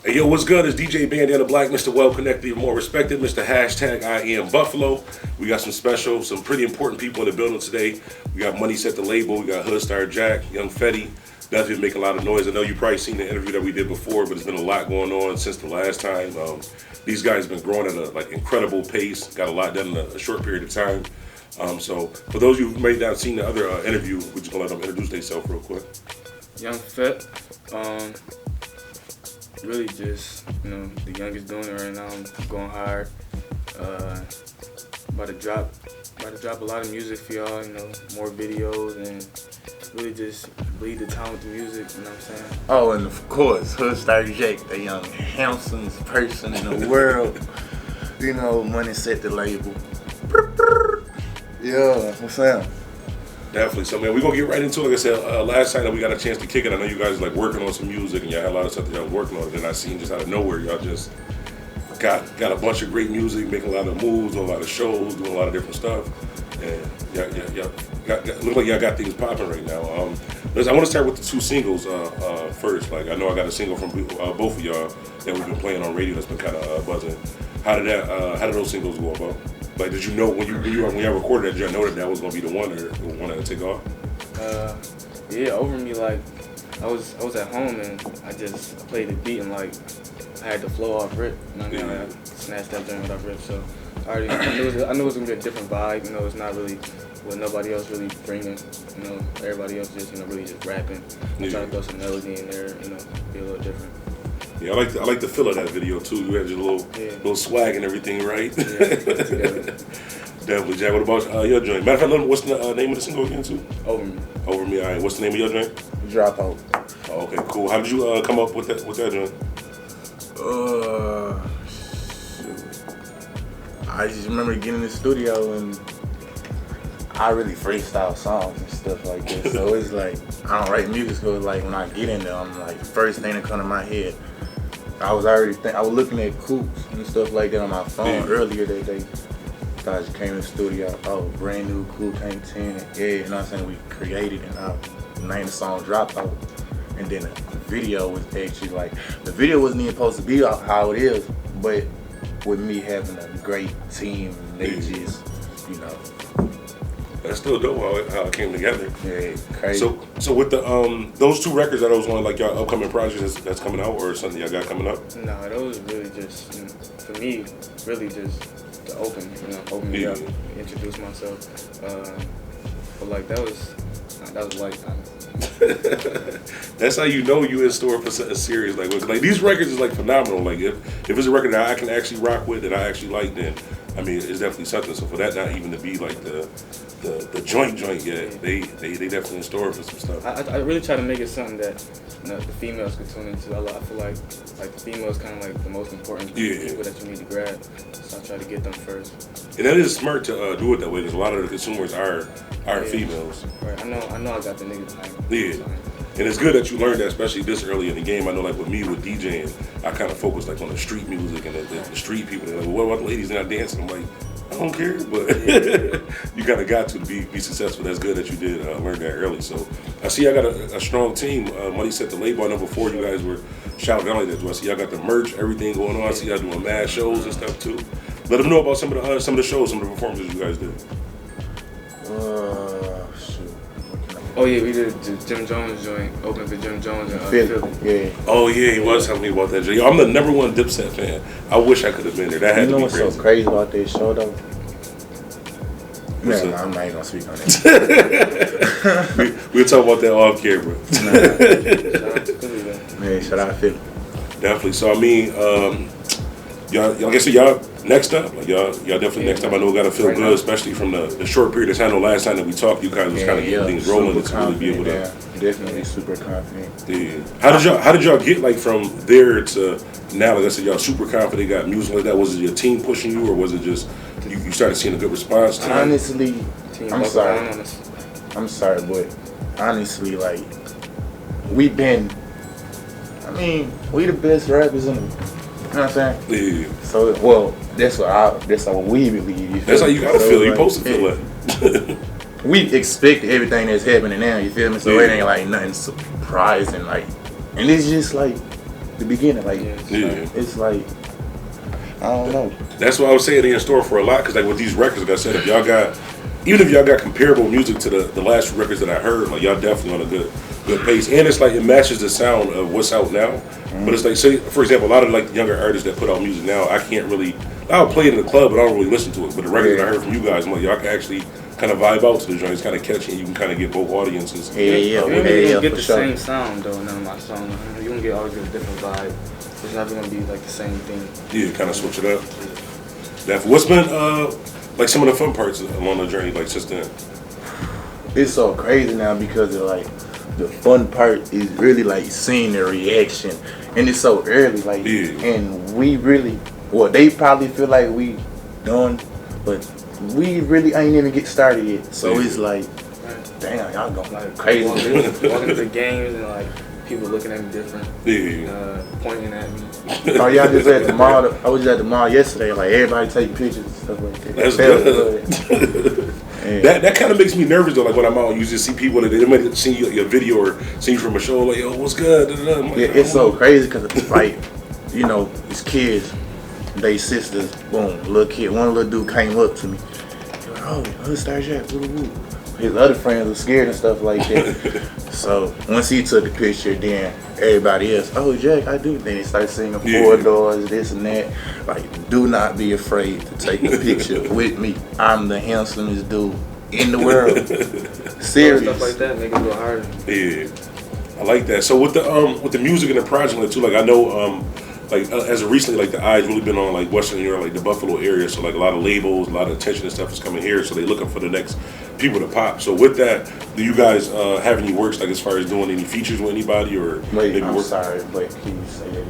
Hey yo, what's good? It's DJ Bandana Black, Mr. Well Connected, more respected, Mr. Hashtag I Am Buffalo. We got some special, some pretty important people in the building today. We got Money Set the Label, we got HoodStar Jack, Young Fetti. Definitely make a lot of noise. I know you probably seen the interview that we did before, but there's been a lot going on since the last time. These guys have been growing at a incredible pace. Got a lot done in a short period of time. So for those of you who may not have seen the other interview, we're just gonna let them introduce themselves real quick. Young Fett, really just, the youngest doing it right now. I'm going hard. About to drop a lot of music for y'all, more videos and really just bleed the town with the music, you know what I'm saying? Oh, and of course, HoodStar Jake, the young, handsomest person in the world. Money Set the Label. Yeah, what's up? Definitely. So, man, we're going to get right into it. Like I said, last time that we got a chance to kick it, I know you guys working on some music and y'all had a lot of stuff that y'all was working on. And then I seen just out of nowhere, y'all just got a bunch of great music, making a lot of moves, doing a lot of shows, doing a lot of different stuff. And y'all look like y'all got things popping right now. I want to start with the two singles first. I know I got a single from both of y'all that we've been playing on radio that's been kind of buzzing. How did those singles go about? Did you know when y'all recorded that, did y'all know that was gonna be the one or the one that would take off? Yeah, over me, I was at home and I played the beat and I had the flow off rip. I snatched that joint off rip. So I knew it was gonna be a different vibe. It's not really what nobody else really bringing. Everybody else just really just rapping. Yeah. Trying to throw some melody in there. Be a little different. Yeah, I like the feel of that video too. You had your little swag and everything, right? Yeah, definitely, Jack. What about your joint? Matter of fact, what's the name of the single again too? Over Me. Over Me. All right. What's the name of your joint? Dropout. Oh, okay, cool. How did you come up with that joint? Shoot. I just remember getting in the studio and I really freestyle songs and stuff like that. So it's I don't write music, so when I get in there, I'm first thing that comes to my head. I was looking at coops and stuff like that on my phone earlier that day. So I just came in the studio, brand new coupe came 10, and you know what I'm saying, we created and I named the song Dropout. And then the video was actually the video wasn't even supposed to be how it is, but with me having a great team, they just, That's still dope how it came together. Yeah, crazy. So with the those two records, are those one y'all upcoming projects that's coming out or something y'all got coming up? No, those really just for me, really just to open me up, introduce myself. But that was lifetime. That's how you know you in store for something serious. These records is phenomenal. If it's a record that I can actually rock with that I actually like, then I mean it's definitely something. So for that not even to be the joint yet, they definitely in store for some stuff. I really try to make it something that the females could tune into. I feel like the females kind of the most important people that you need to grab. So I try to get them first. And that is smart to do it that way because a lot of the consumers are females. Right. I know I got the niggas behind me. Yeah. And it's good that you learned that, especially this early in the game. I know, with me, with DJing, I kind of focus on the street music and the street people. They're what about the ladies not dancing? I'm like, I don't care, but you kind of got to be successful. That's good that you did learn that early. So I see I got a strong team. Money Set the Label. I know before you guys were Shout Valley. That I see y'all got the merch, everything going on. I see y'all doing mad shows and stuff too. Let them know about some of the shows, some of the performances you guys did. Shoot. Oh yeah, we did the Jim Jones joint, open for Jim Jones in Philly. Yeah. Oh yeah, he was telling me about that. Yo, I'm the #1 Dipset fan. I wish I could have been there. That had to be what's crazy. so crazy about this show though? Man, I'm not even gonna speak on that. We'll talk about that off camera. Shout out to Philly, though. Man, shout out Philly. Definitely. So I mean, y'all guess y'all next up. Y'all definitely next up. I know we gotta feel right good, now. especially from the short period of time. The last time that we talked, you guys was kind of getting things rolling to really be able to. Yeah, definitely super confident. Yeah. How did y'all get from there to now? Like I said, y'all super confident, got music like that. Was it your team pushing you, or was it just you started seeing a good response to it? Honestly, I'm sorry. On us. I'm sorry, but honestly, we've been. I mean, we the best rappers in the. You know what I'm saying? Yeah. So, that's what we believe. That's how you gotta feel. You supposed to feel that. We expect everything that's happening now. You feel me? So it ain't nothing surprising. And it's just the beginning. Like, it's like, I don't know. That's why I was saying they in store for a lot, because like with these records, like I said, if y'all got, even if y'all got comparable music to the last records that I heard, like y'all definitely on a good pace, and it's like it matches the sound of what's out now. But it's like, say for example, a lot of like younger artists that put out music now, I can't really, I'll play it in the club, but I don't really listen to it. But the records that I heard from you guys, I'm like, y'all can actually kind of vibe out to the joint. It's kind of catchy, and you can kind of get both audiences. You don't get the same sound though. None of my songs, you don't get always get a different vibe. It's never gonna be like the same thing. Yeah, kind of switch it up. Definitely. What's been like some of the fun parts along the journey, like since then? It's so crazy now because of like the fun part is really like seeing the reaction, and it's so early, like, and we really, well, they probably feel like we done, but we really ain't even get started yet. So it's like, damn, y'all going like crazy. Walking to the games and like people looking at me different, pointing at me. Oh, y'all just at the mall. I was just at the mall yesterday. Like everybody taking pictures and stuff like that. That's good. That kind of makes me nervous though. Like when I'm out, you just see people that they might see your video or see you from a show. Like, yo, what's good? Like, it's so crazy because like, you know, it's kids, they sisters. Boom, little kid. One little dude came up to me. He like, oh, HoodStar Jack. Woo woo. His other friends were scared and stuff like that. So once he took the picture, then everybody else, oh Jack, I do. Then they start singing Four Doors, this and that. Like, do not be afraid to take a picture with me. I'm the handsomest dude in the world. Serious. Stuff like that make it a little harder. Yeah, I like that. So with the music and the project like, too, like I know as of recently, like the eye's really been on like Western New York, like the Buffalo area. So like a lot of labels, a lot of attention and stuff is coming here. So they looking for the next people to pop. So with that, do you guys have any works like as far as doing any features with anybody or? Wait, I'm sorry, but can you say that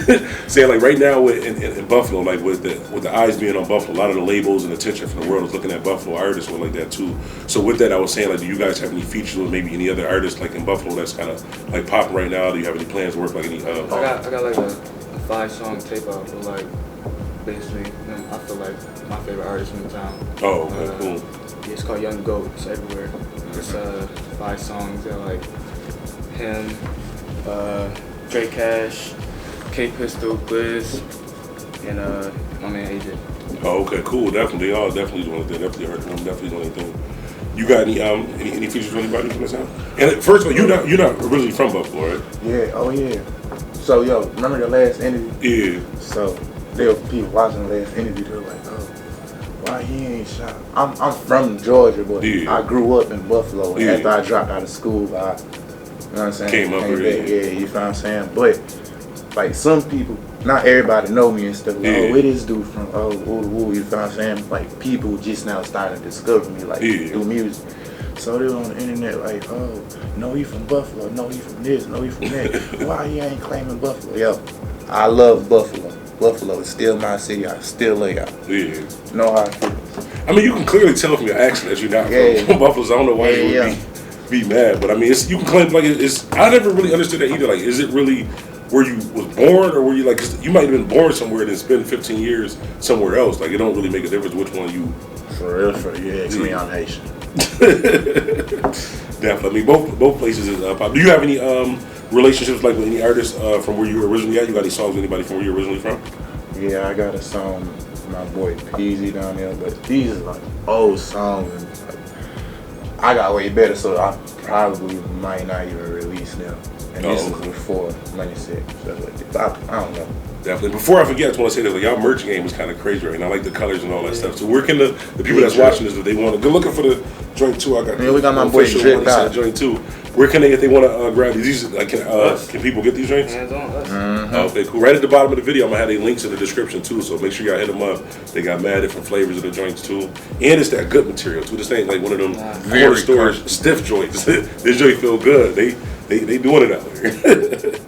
again? Saying like right now in Buffalo, like with the eyes being on Buffalo, a lot of the labels and attention from the world is looking at Buffalo artists or like that too. So with that, I was saying like, do you guys have any features with maybe any other artists like in Buffalo that's kind of like popping right now? Do you have any plans to work like any? I got like a 5-song tape out for like basically I feel like my favorite artist in the town. Oh, okay, cool. Yeah, it's called Young Goat. It's everywhere. It's 5 songs. They're like him, Drake Cash, K Pistol, Gliz, and my man AJ. Oh, okay, cool. Definitely, they all definitely doing it. Definitely heard them. Definitely doing anything. You got any features with anybody from this town? And first of all, you're not originally from Buffalo, right? Yeah. Oh yeah. So yo, remember the last interview? Yeah. So there were people watching the last interview. They were like, oh, why he ain't shot? I'm from Georgia, but I grew up in Buffalo. And after I dropped out of school, you know what I'm saying? Came up here. Yeah, you know what I'm saying? But like some people, not everybody know me and stuff. Like, oh, where this dude from? Oh, you know what I'm saying? Like people just now starting to discover me, like through music. So they were on the internet like, oh, no, he from Buffalo. No, he from this. No, he from that. Why he ain't claiming Buffalo? Yo, I love Buffalo. Buffalo is still my city. I still lay out. Yeah. Know how I feel. I mean, you can clearly tell from your accent that you're not from Buffalo. So I don't know why you would be mad, but I mean, you can claim like it's. I never really understood that either. Like, is it really where you was born, or were you like? 'Cause you might have been born somewhere and it's been 15 years somewhere else. Like, it don't really make a difference which one you. For real, yeah. I'm Haitian. Definitely. I mean, both places is pop. Do you have any relationships like with any artists from where you were originally at? You got any songs with anybody from where you're originally from? Yeah, I got a song with my boy Peasy down there, but these are like old songs. And like, I got way better, so I probably might not even release them. And this is before Money Sick, stuff like that. I don't know. Definitely. Before I forget, I just want to say that like, y'all merch game is kind of crazy right now. I like the colors and all that stuff. So where can the people that's watching this, if they want to go looking for the joint too, I got. We got my boy Drip out. Joint too. Where can they, if they want to grab these? Like, can people get these joints? Hands on us. Mm-hmm. Okay, cool. Right at the bottom of the video, I'm gonna have the links in the description too. So make sure y'all hit them up. They got mad different flavors of the joints too, and it's that good material too. This ain't like one of them corner stores stiff joints. This joint feel good. They doing it out here.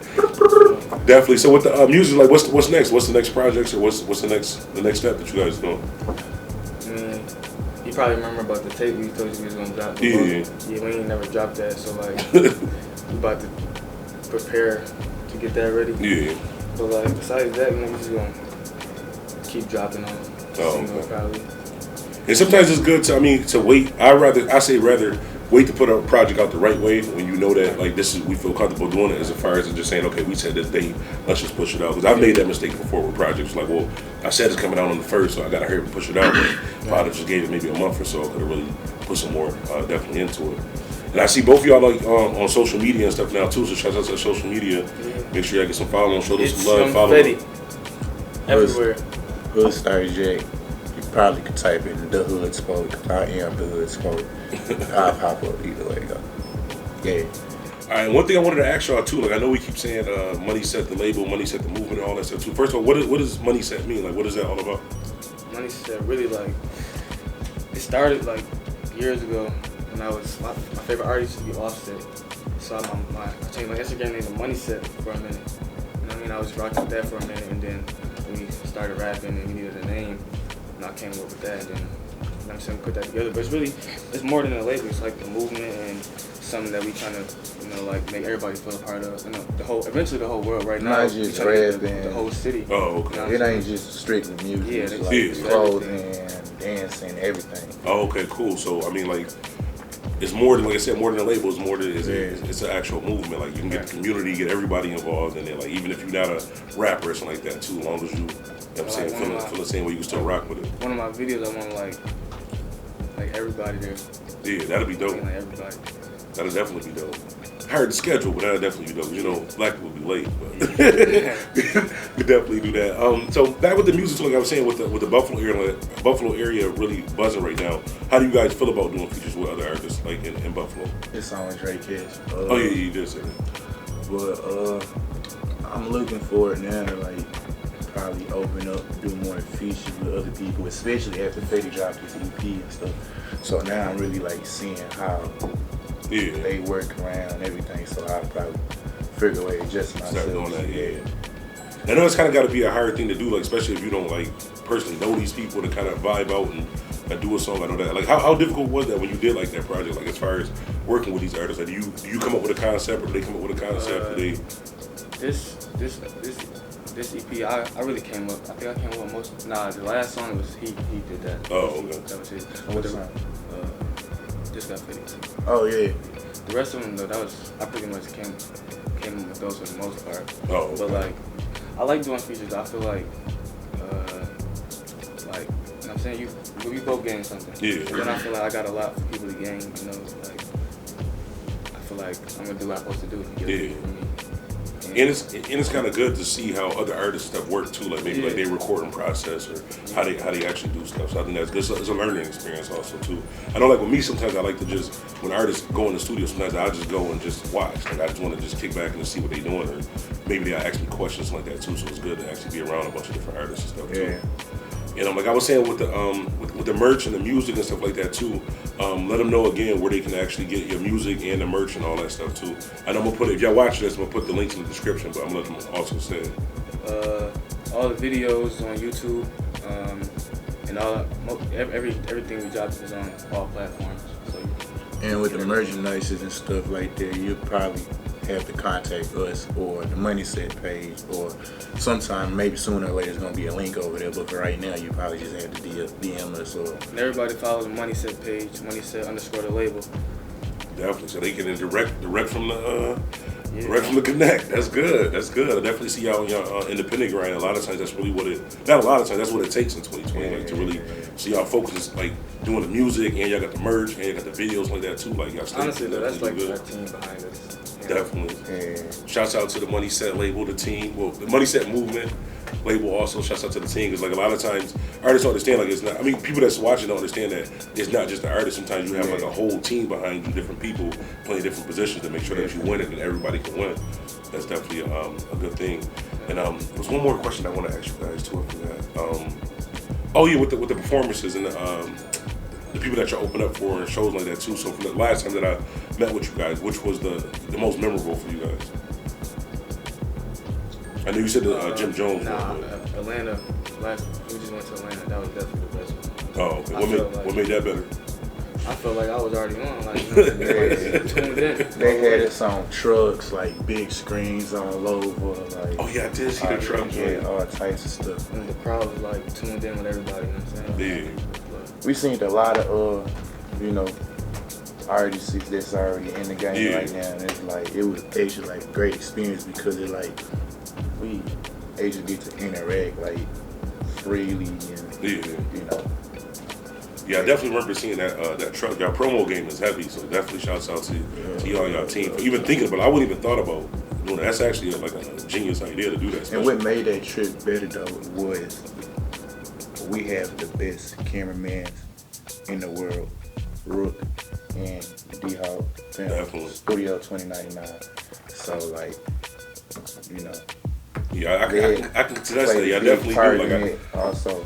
Definitely. So with the music, like what's next? What's the next projects, or what's the next step that you guys doing? You probably remember about the tape we told you we was gonna drop. Yeah, we ain't never dropped that, so like we about to prepare to get that ready. Yeah. But like besides that, we just gonna keep dropping on. Okay. And sometimes it's good to wait. I say rather wait to put a project out the right way when you know that like this is we feel comfortable doing it as far as just saying okay we said this date let's just push it out because I've made that mistake before with projects like well I said it's coming out on the 1st so I gotta hurry and push it out but if I just gave it maybe a month or so I could have really put some more definitely into it. And I see both of y'all like on social media and stuff now too, so shout out to social media. Make sure y'all get some following, show them some love, follow Fetti. them. Everywhere. HoodStar J. You probably could type in the Hood Spoke. I am the Hood Spoke. I'll pop up either way though. Yeah. All right, one thing I wanted to ask y'all too, like I know we keep saying Money Set the label, Money Set the movement, and all that stuff too. First of all, what does Money Set mean? Like what is that all about? Money Set really like it started like years ago when I was my favorite artist used to be Offset. So I changed my Instagram name to Money Set for a minute. You know what I mean? I was rocking with that for a minute and then we started rapping and we needed a name and I came up with that and then you know what I'm saying we put that together. But it's more than a label, it's like the movement and something that we trying to, like make everybody feel a part of. You know, eventually the whole world right now. Not just rapping. The whole city. Oh, okay. You know it ain't just strictly music. Yeah, it's it's like clothing, dancing, everything. Oh, okay, cool. So I mean, like, it's more than like I said, more than a label. It's more than it's an actual movement. Like you can get the community, get everybody involved, and then like even if you're not a rapper or something like that, too, as long as you, know what I'm saying, feel the same way you can still rock with it. One of my videos, I want like everybody there. Yeah, that'll be dope. Like everybody. That'll definitely be dope. I heard the schedule, but that'll definitely be dope. You know, black people be late, but we definitely do that. So back with the music, like I was saying, with the Buffalo area really buzzing right now. How do you guys feel about doing features with other artists like in Buffalo? It's on Drake Cash. Oh yeah, you did say that. But I'm looking forward now to like probably open up, do more features with other people, especially after Fetti dropped his EP and stuff. So now I'm really like seeing how they work around everything. So I'll probably figure a way to adjust myself. Start doing that, yeah. I know it's kind of got to be a hard thing to do, like especially if you don't like personally know these people to kind of vibe out and do a song. I know that. Like how difficult was that when you did like that project? Like as far as working with these artists, like, do you come up with a concept or do they come up with a concept? This EP, I really came up. I think I came up with most. Nah, the last song was he did that. Oh, okay. That was his. What song? Just got Fetti. Oh yeah. The rest of them though, I pretty much came up with those for the most part. Oh, okay. But like, I like doing features. I feel like, you know what I'm saying, we both gain something. Yeah. And then I feel like I got a lot for people to gain. You know, like I feel like I'm gonna do what I'm supposed to do. To get people from me. And it's kind of good to see how other artists stuff work too, like maybe like they recording process or how they actually do stuff. So I think that's good. It's a learning experience also too. I know like with me sometimes I like to just when artists go in the studio sometimes I just go and just watch. Like I just want to just kick back and just see what they're doing or maybe they ask me questions like that too. So it's good to actually be around a bunch of different artists and stuff too. And like I was saying with the merch and the music and stuff like that too, let them know again where they can actually get your music and the merch and all that stuff too. And I'm gonna put if y'all watch this, I'm gonna put the links in the description, but I'm gonna let them also say all the videos on YouTube, and everything we dropped is on all platforms. So and with the merchandises and stuff like that, you probably have to contact us or the Money Set page, or sometime maybe sooner or later there's gonna be a link over there. But for right now, you probably just have to DM us or. And everybody follow the Money Set page, Money Set _ the label. definitely, so they get in direct from the. Direct from the connect. That's good. That's good. I definitely see y'all on your independent grind. A lot of times, that's really what it. Not a lot of times, that's what it takes in 2020, like to really see y'all focus, like doing the music, and y'all got the merch, and y'all got the videos like that too. Like y'all. Honestly, though, that's like our team behind us. Definitely. Shouts out to the Money Set label, the team. Well, the Money Set movement label also. Shouts out to the team because like a lot of times artists don't understand like it's not. I mean, people that's watching don't understand that it's not just the artist. Sometimes you have like a whole team behind you, different people playing different positions to make sure that you win it and everybody can win. That's definitely a good thing. And there's one more question I want to ask you guys too. After that. Oh yeah, with the performances and the people that you open up for and shows like that too. So from the last time that I met with you guys, which was the most memorable for you guys? I know you said the Jim Jones one. Atlanta. We just went to Atlanta. That was definitely the best one. Oh, okay. What made that better? I felt like I was already on. Like, you know, tuned in. They had us on trucks, like big screens all over. Like, oh yeah, I did see the trucks. Yeah, all types of stuff. And the crowd was like tuned in with everybody. You know what I'm saying? Yeah. We seen a lot of, already see this already in the game right now, and it's like it was actually like a great experience because it like we actually get to interact like freely and you know. Yeah, I definitely remember seeing that truck. Y'all promo game is heavy, so definitely shouts out to y'all and y'all team for even thinking about it. I wouldn't even thought about doing that. That's actually like a genius idea to do that. And what made that trip better though was we have the best cameramen in the world, Rook and D-Hawk Film, Studio 2099. So like, you know. Yeah, I can contest that. Yeah, I definitely do. Also.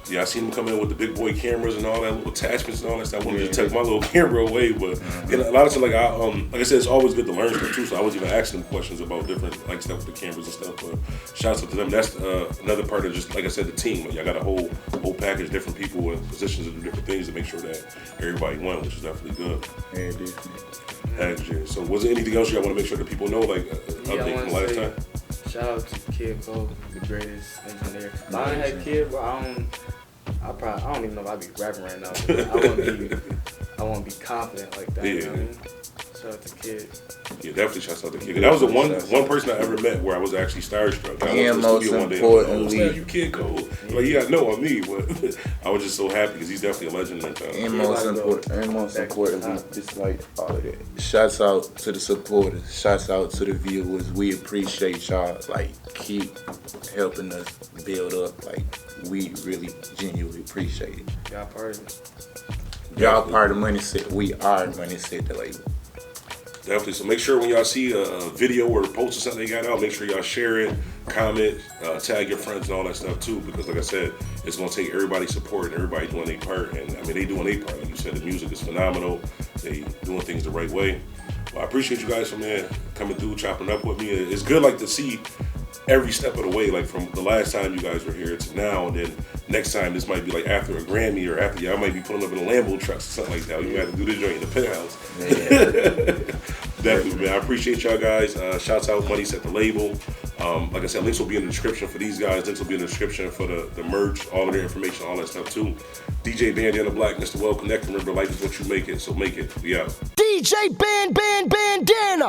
Yeah, I seen them come in with the big boy cameras and all that little attachments and all that stuff. I wanted to take my little camera away, but a lot of stuff like I said, it's always good to learn stuff too. So I was even asking them questions about different like stuff with the cameras and stuff. But shouts out to them. That's another part of just like I said, the team. Like, y'all got a whole package, different people in positions to do different things to make sure that everybody won, which is definitely good. Yeah, definitely. So was there anything else y'all want to make sure that people know, like update from last time? Shout out to Kid Cole, the greatest engineer. If I didn't have Kid, bro, I don't even know if I'd be rapping right now. I won't be confident like that. You know what I mean? Shout out to Kid. Yeah, definitely shout out to Kid. That was the one person I ever met where I was actually starstruck. And most importantly, you Kid Cole. Like, you got no on me, but I was just so happy because he's definitely a legend in that time. And most importantly, just like all of that. Shouts out to the supporters. Shouts out to the viewers. We appreciate y'all. Like, keep helping us build up. Like, we really genuinely appreciate it. Y'all part of it. Y'all part of Money Set. We are Money Set, the label. Definitely. So make sure when y'all see a video or a post or something they got out, make sure y'all share it, comment, tag your friends and all that stuff too. Because like I said, it's gonna take everybody's support and everybody doing their part. And I mean, they doing their part. Like you said, the music is phenomenal. They doing things the right way. Well, I appreciate you guys from there coming through, chopping up with me. It's good like to see every step of the way, like from the last time you guys were here to now, and then next time this might be like after a Grammy or after y'all might be pulling up in a Lambo truck or something like that. You might have to do this joint in the penthouse. Yeah. Definitely, man. I appreciate y'all guys. Shouts out Money Set the label. Like I said, links will be in the description for these guys. Links will be in the description for the merch, all of their information, all that stuff too. DJ Bandana Black, Mr. Well Connect. Remember, life is what you make it, so make it. We out. DJ Bandana.